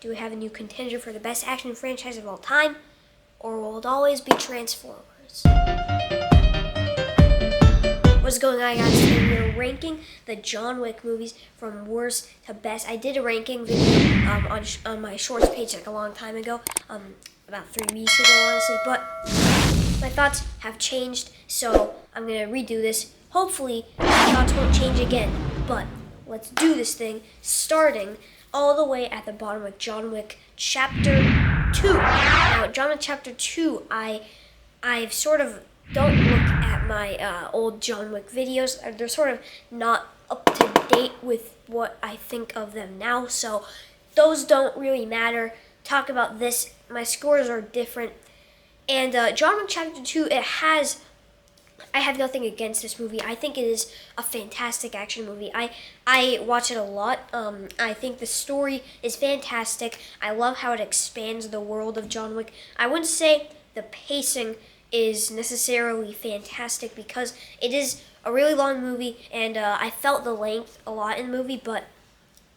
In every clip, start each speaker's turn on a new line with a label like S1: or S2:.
S1: Do we have a new contender for the best action franchise of all time? Or will it always be Transformers? What's going on, guys? Today we are ranking the John Wick movies from worst to best. I did a ranking video on my shorts page like a long time ago, about 3 weeks ago, honestly, but my thoughts have changed, so I'm going to redo this. Hopefully, my thoughts won't change again, but let's do this thing, starting all the way at the bottom with John Wick Chapter 2. Now, John Wick Chapter 2, I've sort of don't look at my old John Wick videos. They're sort of not up to date with what I think of them now, so those don't really matter. Talk about this. My scores are different. And John Wick Chapter 2, I have nothing against this movie. I think it is a fantastic action movie. I watch it a lot. I think the story is fantastic. I love how it expands the world of John Wick. I wouldn't say the pacing is necessarily fantastic because it is a really long movie, and I felt the length a lot in the movie, but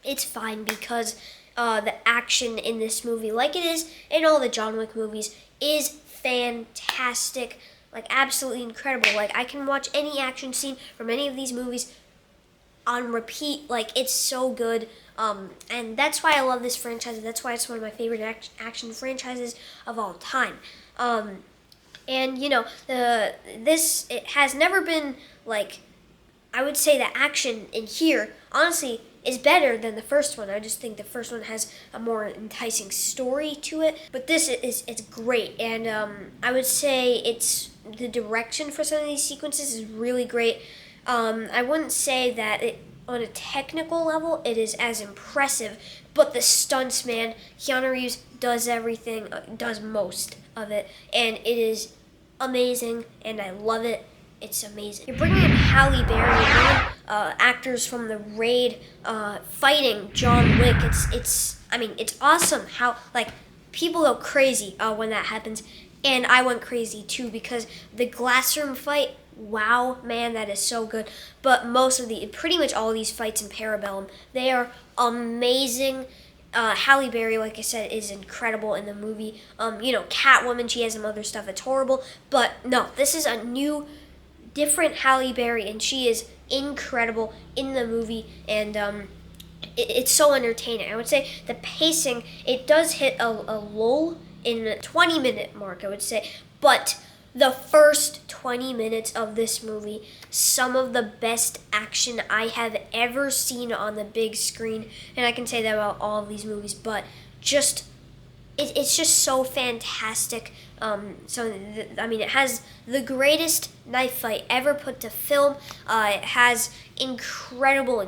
S1: it's fine because the action in this movie, like it is in all the John Wick movies, is fantastic. Like, absolutely incredible. Like, I can watch any action scene from any of these movies on repeat. Like, it's so good. And that's why I love this franchise. That's why it's one of my favorite action franchises of all time. And, you know, it has never been, like, I would say the action in here, honestly, is better than the first one. I just think the first one has a more enticing story to it. But this it's great. And I would say the direction for some of these sequences is really great. I wouldn't say that on a technical level it is as impressive, but the stunts, man, Keanu Reeves does everything, does most of it, and it is amazing, and I love it. It's amazing. You're bringing in Halle Berry, you're bringing actors from The Raid, fighting John Wick. It's awesome how, like, people go crazy when that happens. And I went crazy too because the glass room fight, wow, man, that is so good. But pretty much all of these fights in Parabellum, they are amazing. Halle Berry, like I said, is incredible in the movie. Catwoman, she has some other stuff that's horrible. But no, this is a new, different Halle Berry, and she is incredible in the movie. And it's so entertaining. I would say the pacing, it does hit a lull in the 20-minute mark, I would say. But the first 20 minutes of this movie, some of the best action I have ever seen on the big screen. And I can say that about all of these movies, but it's just so fantastic. It has the greatest knife fight ever put to film. It has incredible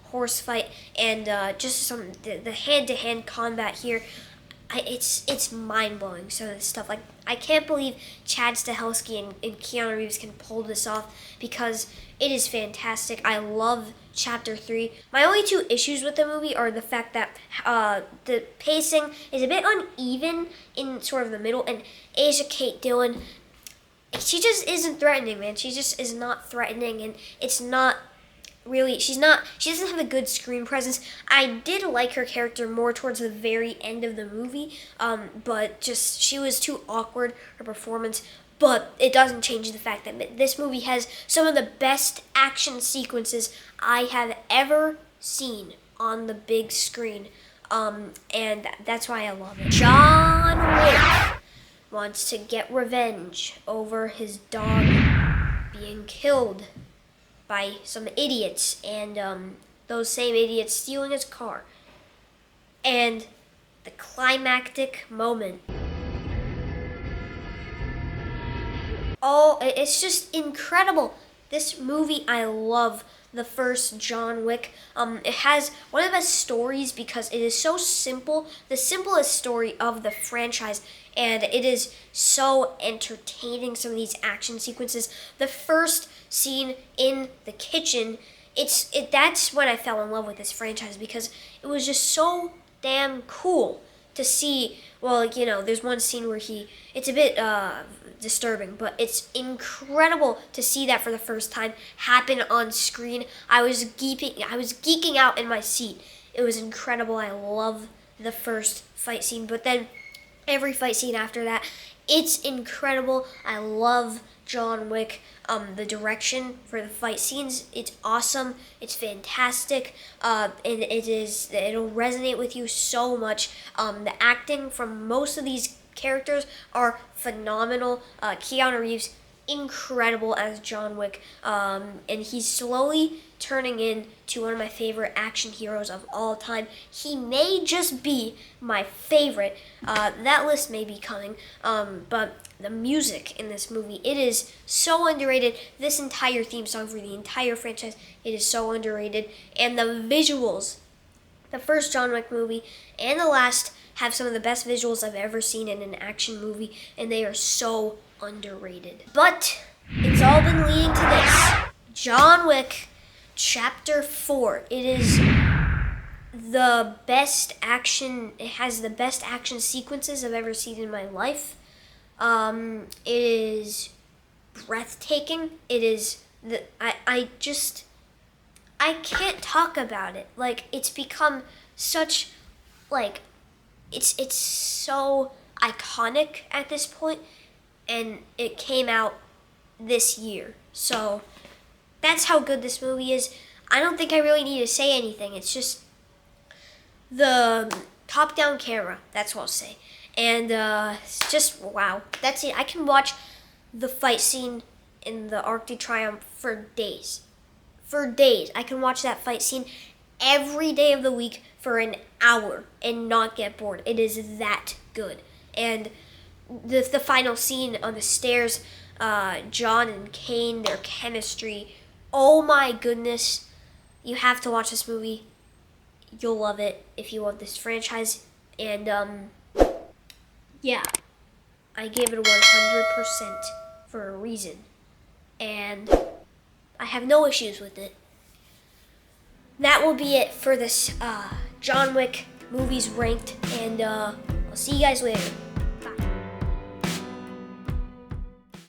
S1: horse fight, and just the hand-to-hand combat here. It's mind-blowing, some of this stuff. Like, I can't believe Chad Stahelski and Keanu Reeves can pull this off because it is fantastic. I love Chapter 3. My only two issues with the movie are the fact that the pacing is a bit uneven in sort of the middle, and Asia Kate Dillon, she just isn't threatening, man. She just is not threatening, and it's not really, she doesn't have a good screen presence. I did like her character more towards the very end of the movie, but just, she was too awkward, her performance. But it doesn't change the fact that this movie has some of the best action sequences I have ever seen on the big screen, and that's why I love it. John Wick wants to get revenge over his dog being killed by some idiots, and those same idiots stealing his car. And the climactic moment. Oh, it's just incredible. This movie, I love the first John Wick. It has one of the best stories because it is so simple, the simplest story of the franchise, and it is so entertaining, some of these action sequences. The first scene in the kitchen, that's when I fell in love with this franchise because it was just so damn cool to see. Well, there's one scene where it's a bit disturbing, but it's incredible to see that for the first time happen on screen. I was geeking out in my seat. It was incredible. I love the first fight scene, but then every fight scene after that, it's incredible. I love John Wick. The direction for the fight scenes, it's awesome. It's fantastic. And it'll resonate with you so much. The acting from most of these characters are phenomenal. Keanu Reeves, incredible as John Wick. And he's slowly turning into one of my favorite action heroes of all time. He may just be my favorite. That list may be coming. But the music in this movie, it is so underrated. This entire theme song for the entire franchise, it is so underrated. And the visuals, the first John Wick movie and the last have some of the best visuals I've ever seen in an action movie, and they are so underrated. But it's all been leading to this. John Wick Chapter 4. It is the best action, it has the best action sequences I've ever seen in my life. It is breathtaking. It is I can't talk about it. Like, it's become such, like, it's so iconic at this point, and it came out this year. So that's how good this movie is. I don't think I really need to say anything. It's just the top-down camera. That's what I'll say. And it's just, wow. That's it. I can watch the fight scene in the Arc de Triomphe for days. For days. I can watch that fight scene every day of the week for an hour and not get bored. It is that good. And the final scene on the stairs, John and Kane, their chemistry. Oh my goodness. You have to watch this movie. You'll love it if you love this franchise. And, yeah, I gave it 100% for a reason. And I have no issues with it. That will be it for this John Wick Movies Ranked. And I'll see you guys later.